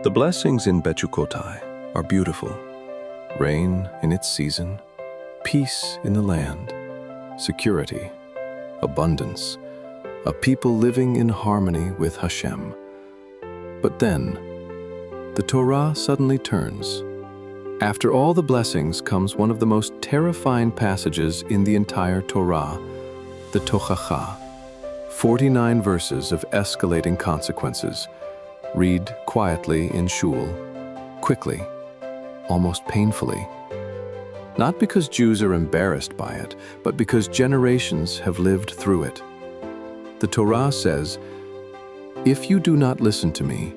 The blessings in Bechukotai are beautiful. Rain in its season, peace in the land, security, abundance, a people living in harmony with Hashem. But then, the Torah suddenly turns. After all the blessings comes one of the most terrifying passages in the entire Torah, the Tochacha. 49 verses of escalating consequences. Read quietly in shul, quickly, almost painfully. Not because Jews are embarrassed by it, but because generations have lived through it. The Torah says, "If you do not listen to me,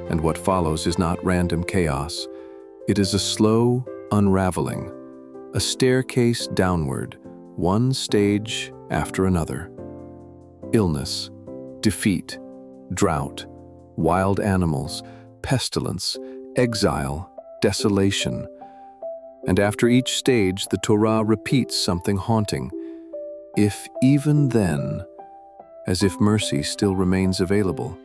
and what follows is not random chaos, it is a slow unraveling, a staircase downward, one stage after another. Illness, defeat, drought, wild animals, pestilence, exile, desolation. And after each stage, the Torah repeats something haunting. If even then, as if mercy still remains available,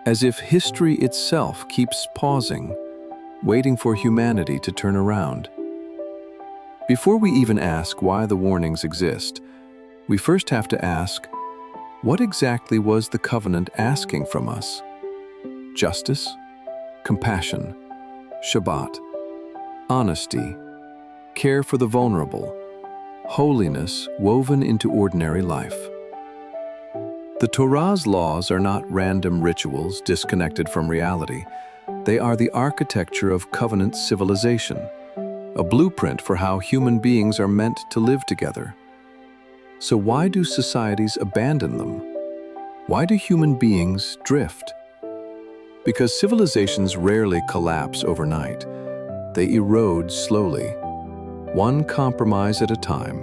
as if history itself keeps pausing, waiting for humanity to turn around. Before we even ask why the warnings exist, we first have to ask, what exactly was the covenant asking from us? Justice, compassion, Shabbat, honesty, care for the vulnerable, holiness woven into ordinary life. The Torah's laws are not random rituals disconnected from reality. They are the architecture of covenant civilization, a blueprint for how human beings are meant to live together. So why do societies abandon them? Why do human beings drift? Because civilizations rarely collapse overnight. They erode slowly, one compromise at a time,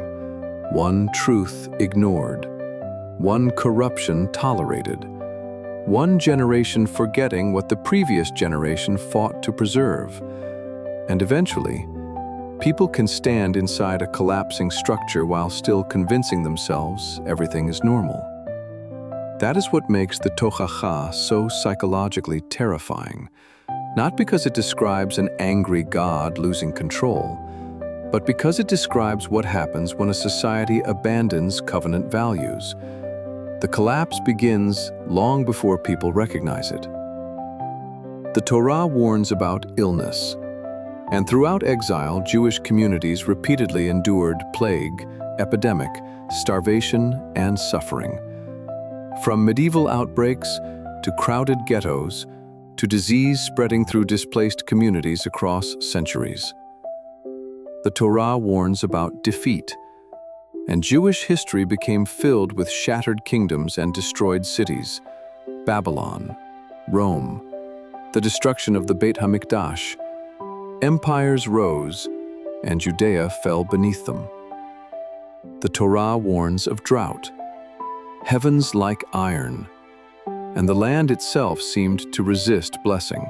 one truth ignored, one corruption tolerated, one generation forgetting what the previous generation fought to preserve. And eventually, people can stand inside a collapsing structure while still convincing themselves everything is normal. That is what makes the Tochacha so psychologically terrifying, not because it describes an angry God losing control, but because it describes what happens when a society abandons covenant values. The collapse begins long before people recognize it. The Torah warns about illness, and throughout exile, Jewish communities repeatedly endured plague, epidemic, starvation, and suffering. From medieval outbreaks to crowded ghettos to disease spreading through displaced communities across centuries. The Torah warns about defeat, and Jewish history became filled with shattered kingdoms and destroyed cities. Babylon, Rome, the destruction of the Beit HaMikdash. Empires rose, and Judea fell beneath them. The Torah warns of drought, heavens like iron, and the land itself seemed to resist blessing.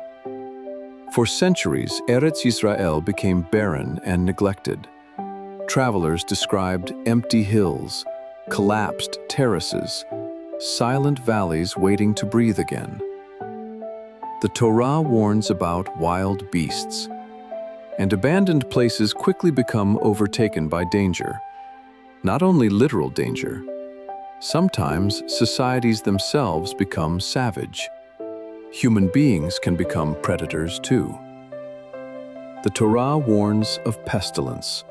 For centuries, Eretz Yisrael became barren and neglected. Travelers described empty hills, collapsed terraces, silent valleys waiting to breathe again. The Torah warns about wild beasts, and abandoned places quickly become overtaken by danger. Not only literal danger, sometimes societies themselves become savage. Human beings can become predators too. The Torah warns of pestilence,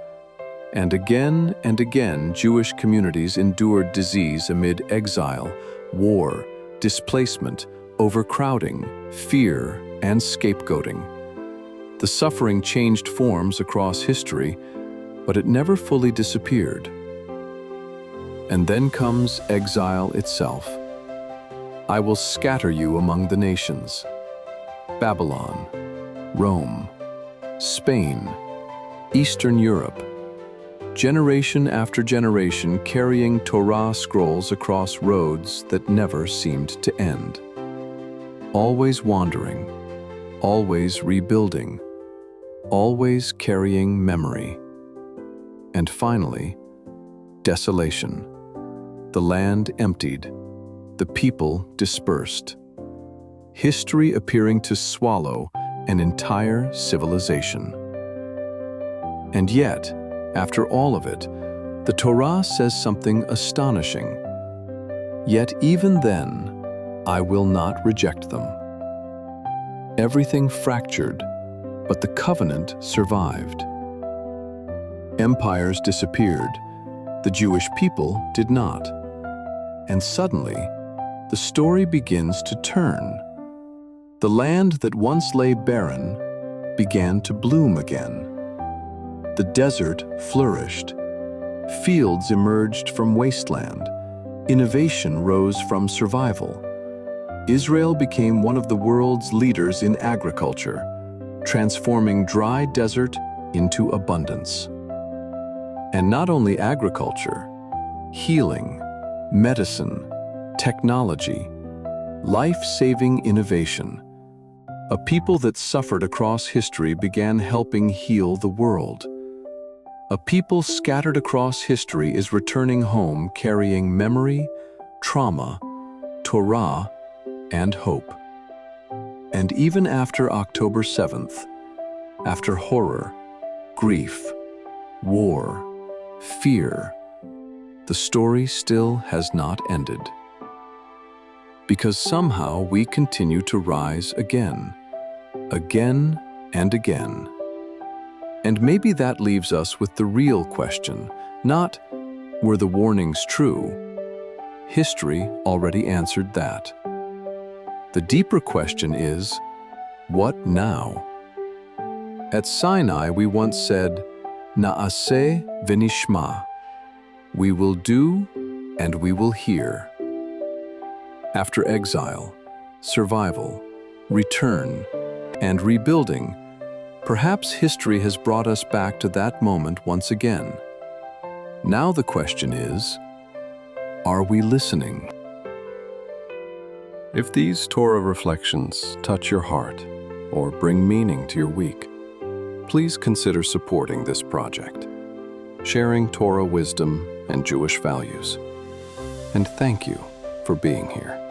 and again, Jewish communities endured disease amid exile, war, displacement, overcrowding, fear, and scapegoating. The suffering changed forms across history, but it never fully disappeared. And then comes exile itself. I will scatter you among the nations. Babylon, Rome, Spain, Eastern Europe. Generation after generation carrying Torah scrolls across roads that never seemed to end. Always wandering, always rebuilding, always carrying memory. And finally, desolation. The land emptied, the people dispersed. History appearing to swallow an entire civilization. And yet, after all of it, the Torah says something astonishing. Yet even then, I will not reject them. Everything fractured, but the covenant survived. Empires disappeared, the Jewish people did not. And suddenly, the story begins to turn. The land that once lay barren began to bloom again. The desert flourished. Fields emerged from wasteland. Innovation rose from survival. Israel became one of the world's leaders in agriculture, transforming dry desert into abundance. And not only agriculture, healing, medicine, technology, life-saving innovation. A people that suffered across history began helping heal the world. A people scattered across history is returning home carrying memory, trauma, Torah, and hope. And even after October 7th, after horror, grief, war, fear, the story still has not ended. Because somehow we continue to rise again and again. And maybe that leaves us with the real question, not, were the warnings true? History already answered that. The deeper question is, what now? At Sinai, we once said, Na'aseh v'nishma. We will do and we will hear. After exile, survival, return, and rebuilding, perhaps history has brought us back to that moment once again. Now the question is, are we listening? If these Torah reflections touch your heart or bring meaning to your week, please consider supporting this project, sharing Torah wisdom and Jewish values. And thank you for being here.